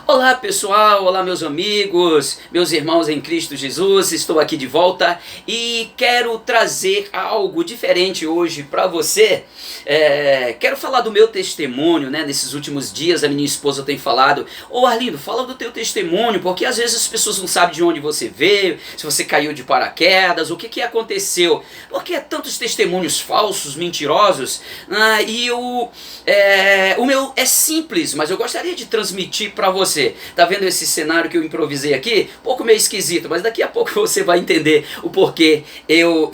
Olá pessoal, olá meus amigos, meus irmãos em Cristo Jesus, estou aqui de volta e quero trazer algo diferente hoje para você. Quero falar do meu testemunho, né? Nesses últimos dias a minha esposa tem falado: ô Arlindo, fala do teu testemunho, porque às vezes as pessoas não sabem de onde você veio, se você caiu de paraquedas, o que aconteceu, porque tantos testemunhos falsos, mentirosos, o meu é simples, mas eu gostaria de transmitir para você. Tá vendo esse cenário que eu improvisei aqui? Um pouco meio esquisito, mas daqui a pouco você vai entender o porquê eu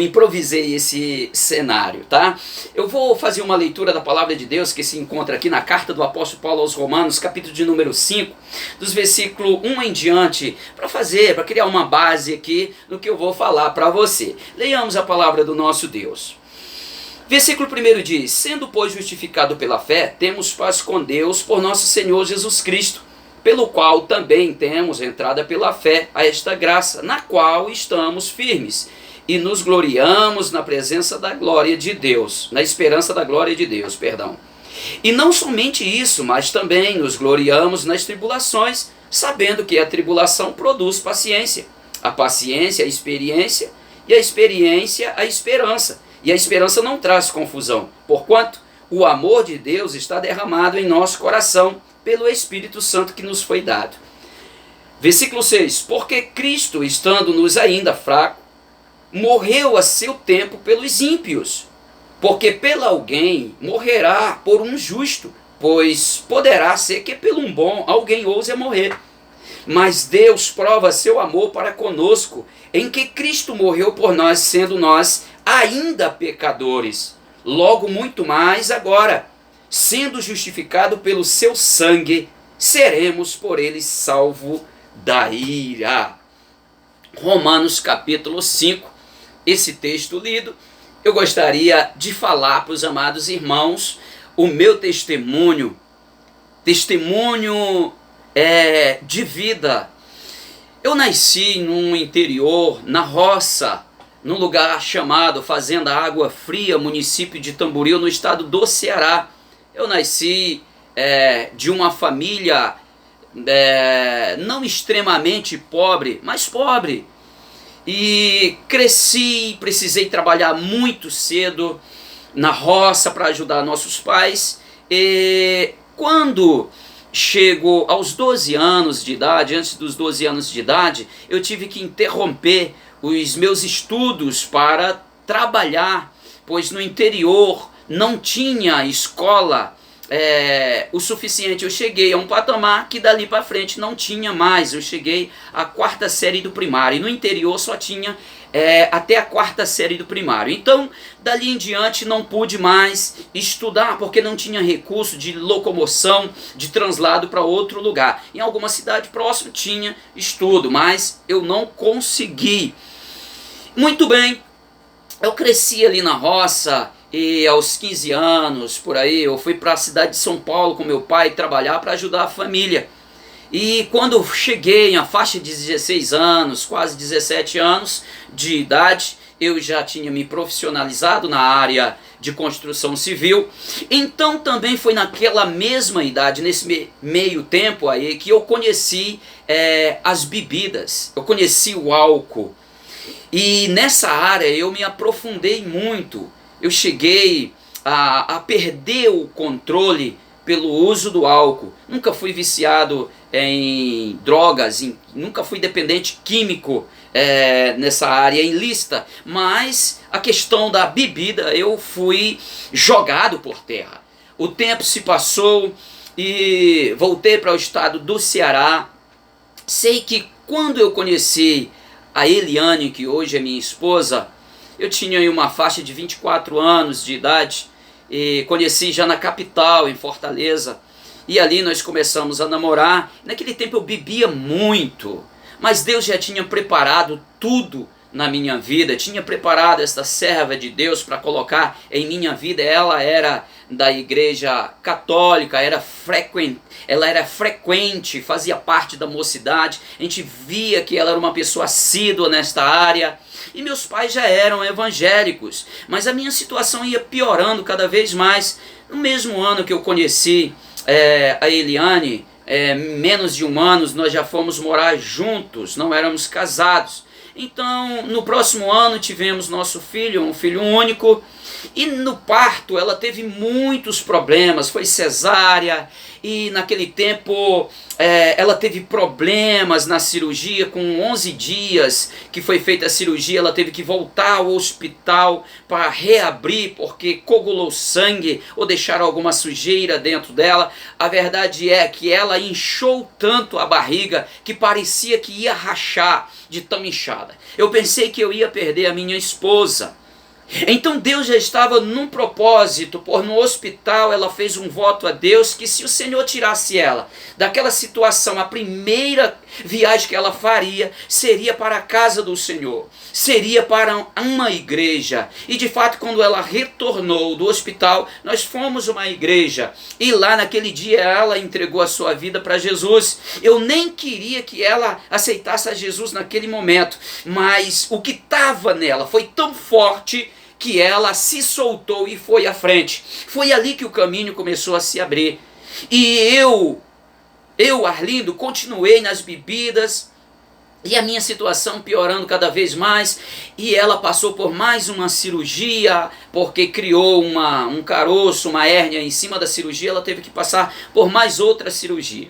improvisei esse cenário, tá? Eu vou fazer uma leitura da palavra de Deus que se encontra aqui na carta do apóstolo Paulo aos Romanos, capítulo de número 5, dos versículos 1 em diante, para criar uma base aqui no que eu vou falar para você. Leiamos a palavra do nosso Deus. Versículo 1 diz: sendo, pois, justificado pela fé, temos paz com Deus por nosso Senhor Jesus Cristo, pelo qual também temos entrada pela fé a esta graça, na qual estamos firmes, e nos gloriamos na presença da glória de Deus, na esperança da glória de Deus, perdão. E não somente isso, mas também nos gloriamos nas tribulações, sabendo que a tribulação produz paciência, a paciência a experiência, e a experiência a esperança. E a esperança não traz confusão, porquanto o amor de Deus está derramado em nosso coração pelo Espírito Santo que nos foi dado. Versículo 6: porque Cristo, estando-nos ainda fraco, morreu a seu tempo pelos ímpios, porque pela alguém morrerá por um justo, pois poderá ser que pelo um bom alguém ouse a morrer. Mas Deus prova seu amor para conosco, em que Cristo morreu por nós, sendo nós ainda pecadores. Logo muito mais agora, sendo justificado pelo seu sangue, seremos por ele salvos da ira. Romanos capítulo 5, esse texto lido, eu gostaria de falar para os amados irmãos o meu testemunho de vida. Eu nasci num interior, na roça, num lugar chamado Fazenda Água Fria, município de Tamboril, no estado do Ceará. Eu nasci de uma família não extremamente pobre, mas pobre. E cresci, precisei trabalhar muito cedo na roça para ajudar nossos pais. E quando chego aos 12 anos de idade, antes dos 12 anos de idade, eu tive que interromper os meus estudos para trabalhar, pois no interior não tinha escola o suficiente. Eu cheguei a um patamar que dali para frente não tinha mais. Eu cheguei à 4ª série do primário, e no interior só tinha até a 4ª série do primário. Então, dali em diante não pude mais estudar, porque não tinha recurso de locomoção, de translado para outro lugar. Em alguma cidade próxima tinha estudo, mas eu não consegui. Muito bem, eu cresci ali na roça, e aos 15 anos, por aí, eu fui para a cidade de São Paulo com meu pai trabalhar para ajudar a família. E quando eu cheguei à faixa de 16 anos, quase 17 anos de idade, eu já tinha me profissionalizado na área de construção civil. Então também foi naquela mesma idade, nesse meio tempo aí, que eu conheci as bebidas, eu conheci o álcool. E nessa área eu me aprofundei muito. Eu cheguei a perder o controle pelo uso do álcool. Nunca fui viciado em drogas, nunca fui dependente químico nessa área ilícita, mas a questão da bebida eu fui jogado por terra. O tempo se passou e voltei para o estado do Ceará. Sei que quando eu conheci a Eliane, que hoje é minha esposa, eu tinha aí uma faixa de 24 anos de idade, e conheci já na capital, em Fortaleza, e ali nós começamos a namorar. Naquele tempo eu bebia muito, mas Deus já tinha preparado tudo na minha vida, tinha preparado esta serva de Deus para colocar em minha vida. Ela era da igreja católica, ela era frequente, fazia parte da mocidade, a gente via que ela era uma pessoa assídua nesta área, e meus pais já eram evangélicos, mas a minha situação ia piorando cada vez mais. No mesmo ano que eu conheci a Eliane, menos de um ano, nós já fomos morar juntos, não éramos casados. Então, no próximo ano tivemos nosso filho, um filho único, e no parto ela teve muitos problemas, foi cesárea, e naquele tempo ela teve problemas na cirurgia. Com 11 dias que foi feita a cirurgia, ela teve que voltar ao hospital para reabrir, porque coagulou sangue ou deixaram alguma sujeira dentro dela. A verdade é que ela inchou tanto a barriga que parecia que ia rachar de tão inchada. Eu pensei que eu ia perder a minha esposa. Então Deus já estava num propósito, por no hospital ela fez um voto a Deus que se o Senhor tirasse ela daquela situação, a primeira viagem que ela faria seria para a casa do Senhor, seria para uma igreja. E de fato, quando ela retornou do hospital, nós fomos uma igreja, e lá naquele dia ela entregou a sua vida para Jesus. Eu nem queria que ela aceitasse a Jesus naquele momento, mas o que estava nela foi tão forte que ela se soltou e foi à frente. Foi ali que o caminho começou a se abrir. E eu, Arlindo, continuei nas bebidas, e a minha situação piorando cada vez mais, e ela passou por mais uma cirurgia, porque criou um caroço, uma hérnia em cima da cirurgia, ela teve que passar por mais outra cirurgia.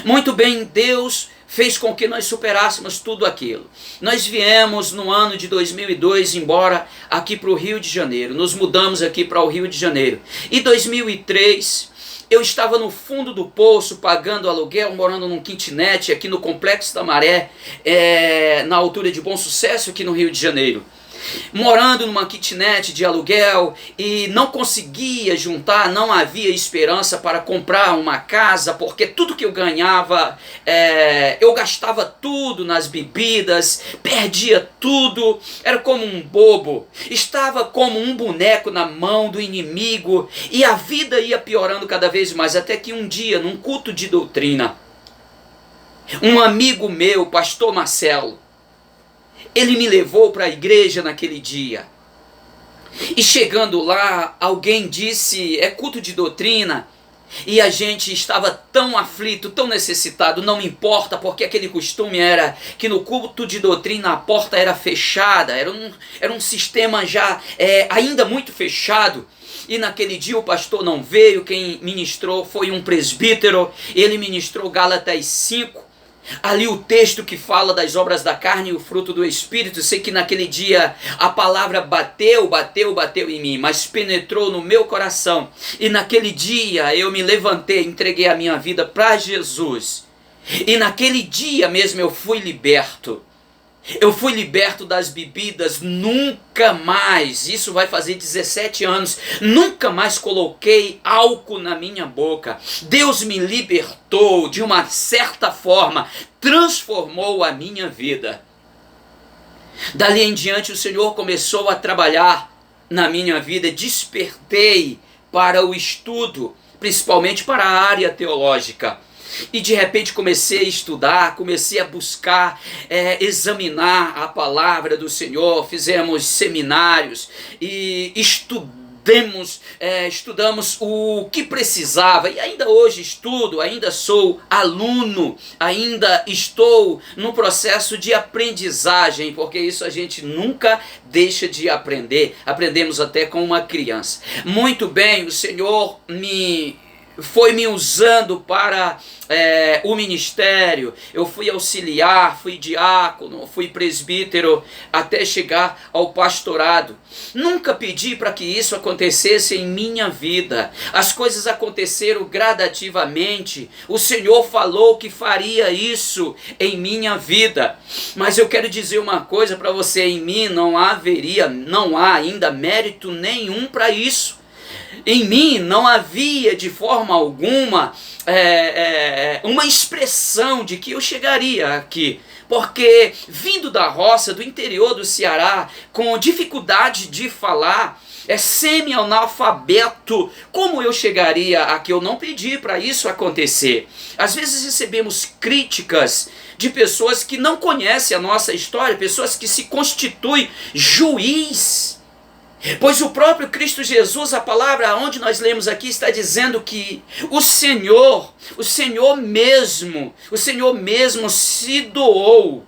Muito bem, Deus fez com que nós superássemos tudo aquilo. Nós viemos no ano de 2002 embora aqui para o Rio de Janeiro. Nos mudamos aqui para o Rio de Janeiro. Em 2003, eu estava no fundo do poço, pagando aluguel, morando num kitnet aqui no Complexo da Maré, na altura de Bom Sucesso, aqui no Rio de Janeiro. Morando numa kitnet de aluguel, e não conseguia juntar, não havia esperança para comprar uma casa, porque tudo que eu ganhava, eu gastava tudo nas bebidas, perdia tudo, era como um bobo, estava como um boneco na mão do inimigo, e a vida ia piorando cada vez mais, até que um dia, num culto de doutrina, um amigo meu, pastor Marcelo, ele me levou para a igreja naquele dia. E chegando lá, alguém disse, é culto de doutrina. E a gente estava tão aflito, tão necessitado, não importa, porque aquele costume era que no culto de doutrina a porta era fechada, era um sistema já ainda muito fechado. E naquele dia o pastor não veio, quem ministrou foi um presbítero, ele ministrou Gálatas 5. Ali o texto que fala das obras da carne e o fruto do Espírito. Sei que naquele dia a palavra bateu em mim, mas penetrou no meu coração. E naquele dia eu me levantei, entreguei a minha vida para Jesus. E naquele dia mesmo eu fui liberto. Eu fui liberto das bebidas, nunca mais, isso vai fazer 17 anos, nunca mais coloquei álcool na minha boca. Deus me libertou de uma certa forma, transformou a minha vida. Dali em diante o Senhor começou a trabalhar na minha vida, despertei para o estudo, principalmente para a área teológica. E de repente comecei a estudar, comecei a buscar, examinar a palavra do Senhor, fizemos seminários e estudamos o que precisava, e ainda hoje estudo, ainda sou aluno, ainda estou no processo de aprendizagem, porque isso a gente nunca deixa de aprender, aprendemos até com uma criança. Muito bem, o Senhor foi me usando para o ministério. Eu fui auxiliar, fui diácono, fui presbítero, até chegar ao pastorado. Nunca pedi para que isso acontecesse em minha vida. As coisas aconteceram gradativamente. O Senhor falou que faria isso em minha vida. Mas eu quero dizer uma coisa para você: em mim não há ainda mérito nenhum para isso. Em mim não havia de forma alguma uma expressão de que eu chegaria aqui, porque vindo da roça, do interior do Ceará, com dificuldade de falar, semi-analfabeto, como eu chegaria aqui? Eu não pedi para isso acontecer. Às vezes recebemos críticas de pessoas que não conhecem a nossa história, pessoas que se constituem juiz Pois o próprio Cristo Jesus, a palavra onde nós lemos aqui, está dizendo que o Senhor mesmo se doou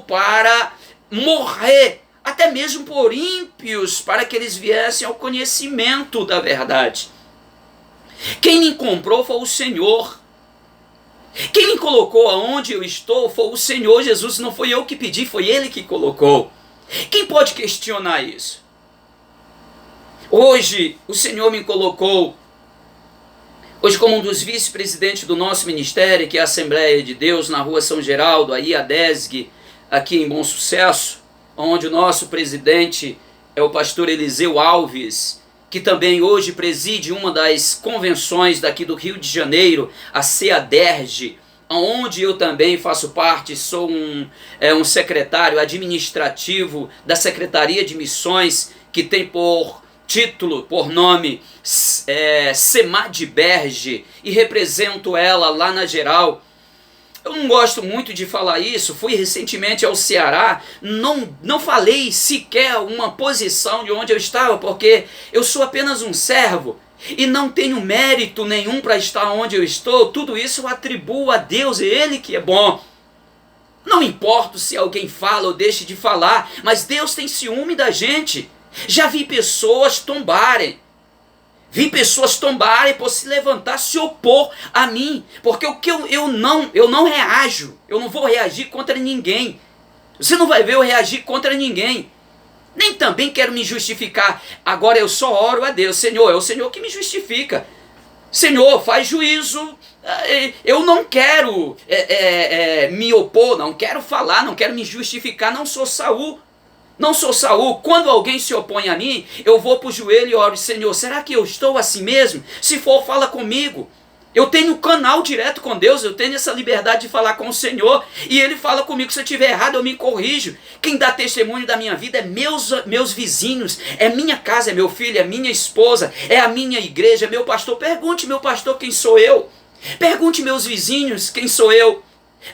para morrer, até mesmo por ímpios, para que eles viessem ao conhecimento da verdade. Quem me comprou foi o Senhor. Quem me colocou aonde eu estou foi o Senhor Jesus, não foi eu que pedi, foi Ele que colocou. Quem pode questionar isso? Hoje, o Senhor me colocou, hoje como um dos vice-presidentes do nosso ministério, que é a Assembleia de Deus, na rua São Geraldo, aí a DESG, aqui em Bom Sucesso, onde o nosso presidente é o pastor Eliseu Alves, que também hoje preside uma das convenções daqui do Rio de Janeiro, a CEADERJ, onde eu também faço parte, sou um secretário administrativo da Secretaria de Missões, que tem por título, por nome, CEMADBERJ, e represento ela lá na geral. Eu não gosto muito de falar isso, fui recentemente ao Ceará, não falei sequer uma posição de onde eu estava, porque eu sou apenas um servo, e não tenho mérito nenhum para estar onde eu estou, tudo isso eu atribuo a Deus, é Ele que é bom. Não importa se alguém fala ou deixe de falar, mas Deus tem ciúme da gente. Já vi pessoas tombarem. Vi pessoas tombarem por se levantar, se opor a mim. Porque o que eu não reajo. Eu não vou reagir contra ninguém. Você não vai ver eu reagir contra ninguém. Nem também quero me justificar. Agora eu só oro a Deus. Senhor, é o Senhor que me justifica. Senhor, faz juízo. Eu não quero me opor, não quero falar, não quero me justificar. Não sou Saul. Não sou Saul. Quando alguém se opõe a mim, eu vou para o joelho e oro: Senhor, será que eu estou assim mesmo? Se for, fala comigo. Eu tenho um canal direto com Deus, eu tenho essa liberdade de falar com o Senhor, e Ele fala comigo. Se eu estiver errado, eu me corrijo. Quem dá testemunho da minha vida é meus vizinhos, é minha casa, é meu filho, é minha esposa, é a minha igreja, é meu pastor. Pergunte, meu pastor, quem sou eu? Pergunte, meus vizinhos, quem sou eu?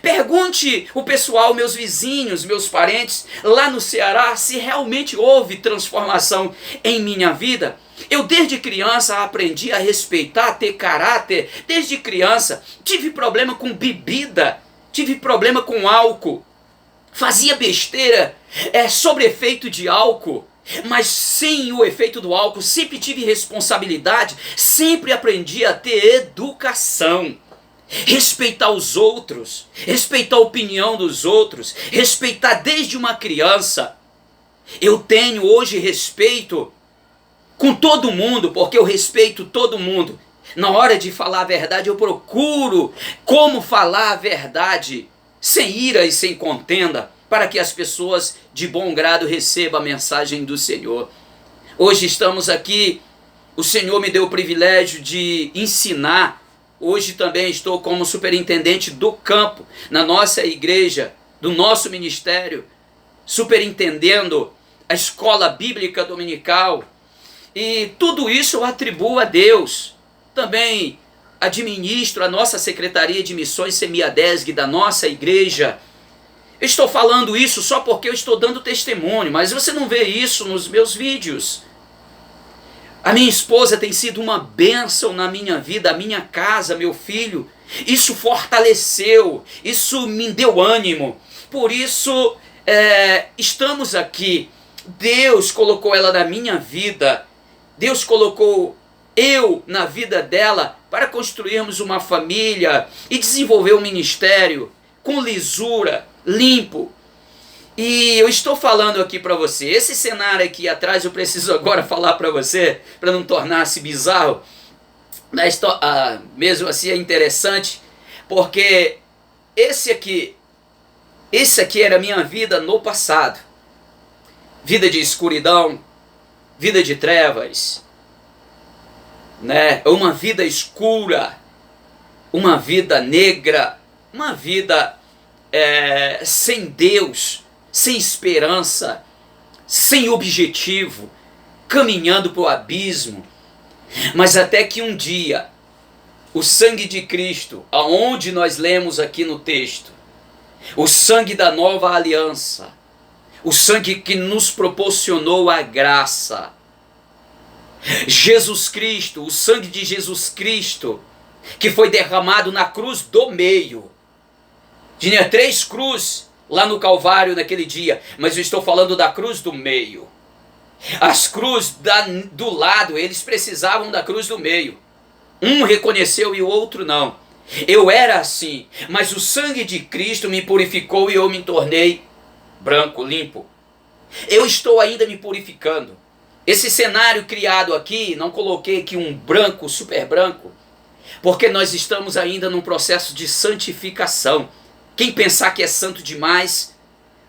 Pergunte o pessoal, meus vizinhos, meus parentes, lá no Ceará, se realmente houve transformação em minha vida. Eu desde criança aprendi a respeitar, a ter caráter. Desde criança tive problema com bebida, tive problema com álcool. Fazia besteira sobre efeito de álcool. Mas sem o efeito do álcool, sempre tive responsabilidade, sempre aprendi a ter educação. Respeitar os outros, respeitar a opinião dos outros, respeitar desde uma criança. Eu tenho hoje respeito com todo mundo, porque eu respeito todo mundo. Na hora de falar a verdade, eu procuro como falar a verdade, sem ira e sem contenda, para que as pessoas de bom grado recebam a mensagem do Senhor. Hoje estamos aqui, o Senhor me deu o privilégio de ensinar. Hoje também estou como superintendente do campo, na nossa igreja, do nosso ministério, superintendendo a escola bíblica dominical. E tudo isso eu atribuo a Deus. Também administro a nossa Secretaria de Missões CEMADESG da nossa igreja. Eu estou falando isso só porque eu estou dando testemunho, mas você não vê isso nos meus vídeos. A minha esposa tem sido uma bênção na minha vida, a minha casa, meu filho. Isso fortaleceu, isso me deu ânimo. Por isso, estamos aqui. Deus colocou ela na minha vida. Deus colocou eu na vida dela para construirmos uma família e desenvolver um ministério com lisura, limpo. E eu estou falando aqui para você, esse cenário aqui atrás eu preciso agora falar para você, para não tornar-se bizarro, mas mesmo assim é interessante, porque esse aqui era a minha vida no passado. Vida de escuridão, vida de trevas, né? Uma vida escura, uma vida negra, uma vida sem Deus, sem esperança, sem objetivo, caminhando para o abismo. Mas até que um dia, o sangue de Cristo, aonde nós lemos aqui no texto, o sangue da nova aliança, O sangue que nos proporcionou a graça. Jesus Cristo, o sangue de Jesus Cristo, que foi derramado na cruz do meio. Tinha 3 cruzes lá no Calvário naquele dia, mas eu estou falando da cruz do meio. As cruzes do lado, eles precisavam da cruz do meio. Um reconheceu e o outro não. Eu era assim, mas o sangue de Cristo me purificou e eu me tornei branco, limpo. Eu estou ainda me purificando. Esse cenário criado aqui, não coloquei aqui um branco, super branco, porque nós estamos ainda num processo de santificação. Quem pensar que é santo demais,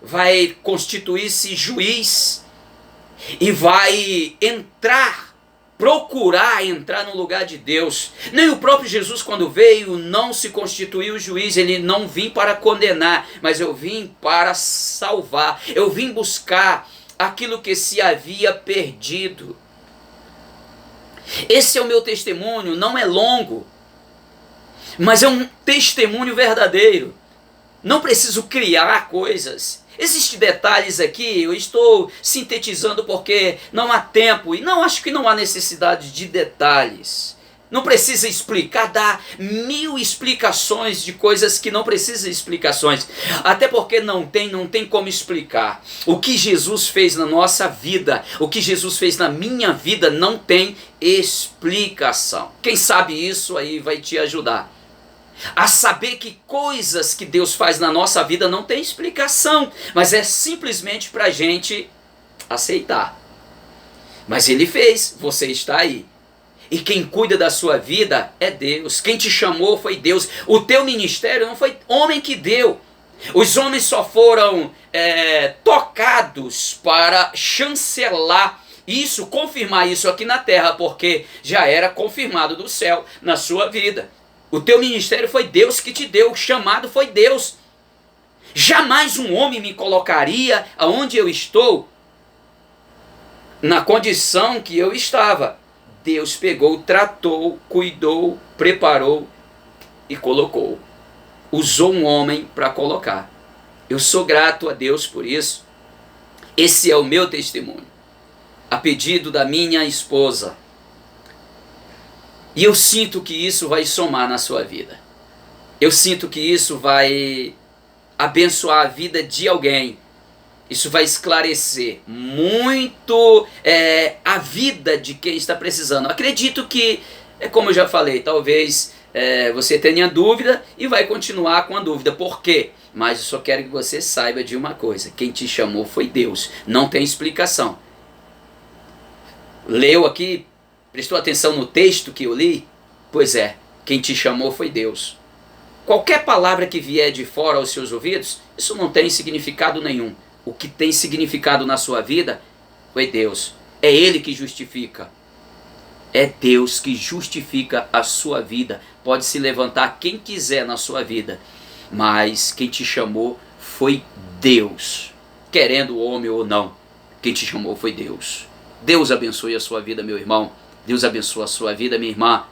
vai constituir-se juiz e vai procurar entrar no lugar de Deus. Nem o próprio Jesus, quando veio, não se constituiu juiz. Ele não vim para condenar, mas eu vim para salvar. Eu vim buscar aquilo que se havia perdido. Esse é o meu testemunho, não é longo, mas é um testemunho verdadeiro. Não preciso criar coisas. Existem detalhes aqui, eu estou sintetizando porque não há tempo e não acho que não há necessidade de detalhes. Não precisa explicar, dar 1000 explicações de coisas que não precisam de explicações. Até porque não tem como explicar. O que Jesus fez na nossa vida, o que Jesus fez na minha vida, não tem explicação. Quem sabe isso aí vai te ajudar a saber que coisas que Deus faz na nossa vida não tem explicação, mas é simplesmente para a gente aceitar. Mas Ele fez, você está aí. E quem cuida da sua vida é Deus. Quem te chamou foi Deus. O teu ministério não foi homem que deu. Os homens só foram tocados para chancelar isso, confirmar isso aqui na terra, porque já era confirmado do céu na sua vida. O teu ministério foi Deus que te deu, o chamado foi Deus. Jamais um homem me colocaria aonde eu estou, na condição que eu estava. Deus pegou, tratou, cuidou, preparou e colocou. Usou um homem para colocar. Eu sou grato a Deus por isso. Esse é o meu testemunho. A pedido da minha esposa. E eu sinto que isso vai somar na sua vida. Eu sinto que isso vai abençoar a vida de alguém. Isso vai esclarecer muito a vida de quem está precisando. Acredito que, como eu já falei, talvez você tenha dúvida e vai continuar com a dúvida. Por quê? Mas eu só quero que você saiba de uma coisa. Quem te chamou foi Deus. Não tem explicação. Leu aqui? Prestou atenção no texto que eu li? Pois é, quem te chamou foi Deus. Qualquer palavra que vier de fora aos seus ouvidos, isso não tem significado nenhum. O que tem significado na sua vida foi Deus. É Ele que justifica. É Deus que justifica a sua vida. Pode se levantar quem quiser na sua vida, mas quem te chamou foi Deus. Querendo o homem ou não, quem te chamou foi Deus. Deus abençoe a sua vida, meu irmão. Deus abençoe a sua vida, minha irmã.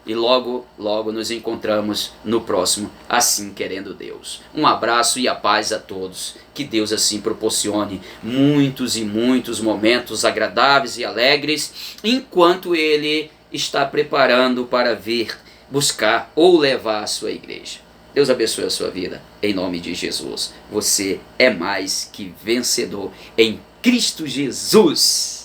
E logo, logo nos encontramos no próximo, assim querendo Deus. Um abraço e a paz a todos. Que Deus assim proporcione muitos e muitos momentos agradáveis e alegres, enquanto Ele está preparando para vir buscar ou levar a sua igreja. Deus abençoe a sua vida, em nome de Jesus. Você é mais que vencedor em Cristo Jesus.